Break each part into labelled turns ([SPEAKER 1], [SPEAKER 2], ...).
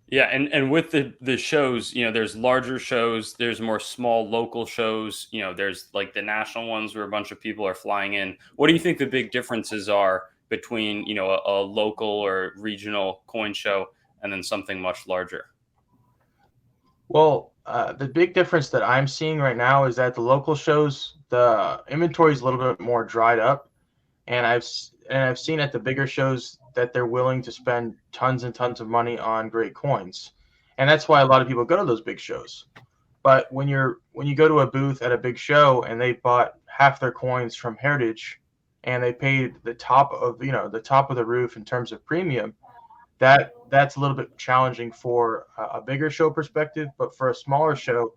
[SPEAKER 1] Yeah, and with the shows, there's larger shows, there's more small local shows, there's like the national ones where a bunch of people are flying in. What do you think the big differences are between, a local or regional coin show and then something much larger?
[SPEAKER 2] Well, the big difference that I'm seeing right now is that the local shows, the inventory is a little bit more dried up, and I've seen at the bigger shows that they're willing to spend tons and tons of money on great coins, and that's why a lot of people go to those big shows. But when you go to a booth at a big show and they bought half their coins from Heritage, and they paid the top of the roof in terms of premium, that's a little bit challenging for a bigger show perspective. But for a smaller show,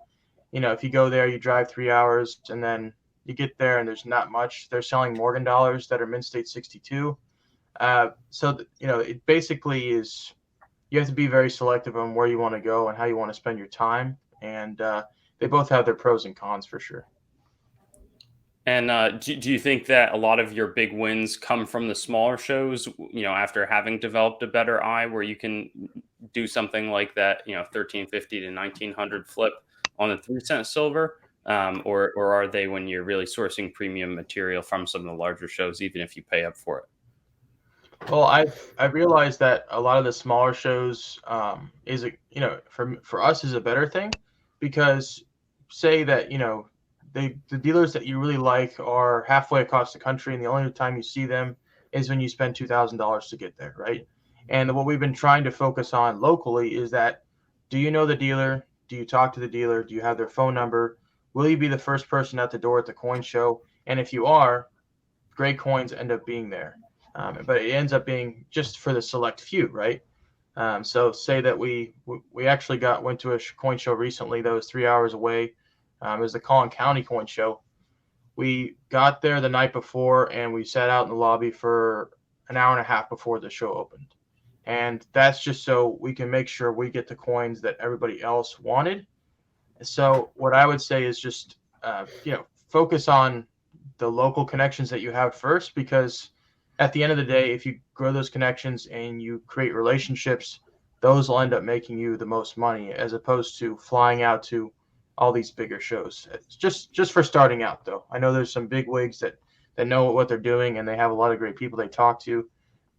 [SPEAKER 2] if you go there, you drive 3 hours, and then you get there and there's not much. They're selling Morgan dollars that are mint state 62. It basically is, you have to be very selective on where you want to go and how you want to spend your time. And they both have their pros and cons for sure.
[SPEAKER 1] And do you think that a lot of your big wins come from the smaller shows, after having developed a better eye where you can do something like that, 1350 to 1900 flip on the 3 cent silver? Or are they when you're really sourcing premium material from some of the larger shows, even if you pay up for it?
[SPEAKER 2] Well, I've realized that a lot of the smaller shows is a for us is a better thing, because say that the dealers that you really like are halfway across the country, and the only time you see them is when you spend $2,000 to get there, right? And what we've been trying to focus on locally is that, do you know the dealer? Do you talk to the dealer? Do you have their phone number? Will you be the first person at the door at the coin show? And if you are, great coins end up being there. But it ends up being just for the select few, right? So say that we actually went to a coin show recently that was 3 hours away. It was the Collin County Coin Show. We got there the night before and we sat out in the lobby for an hour and a half before the show opened. And that's just so we can make sure we get the coins that everybody else wanted. So what I would say is just focus on the local connections that you have first, because at the end of the day, if you grow those connections and you create relationships, those will end up making you the most money, as opposed to flying out to all these bigger shows. It's just for starting out, though. I know there's some big wigs that know what they're doing and they have a lot of great people they talk to.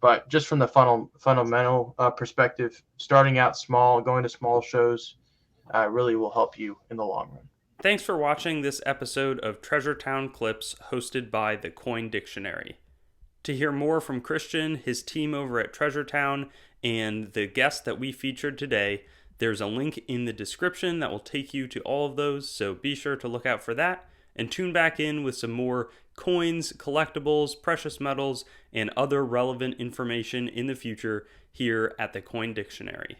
[SPEAKER 2] But just from the fundamental perspective, starting out small, going to small shows, really will help you in the long run.
[SPEAKER 1] Thanks for watching this episode of Treasure Town Clips hosted by the Coin Dictionary. To hear more from Christian, his team over at Treasure Town, and the guest that we featured today, there's a link in the description that will take you to all of those, so be sure to look out for that and tune back in with some more coins, collectibles, precious metals, and other relevant information in the future here at the Coin Dictionary.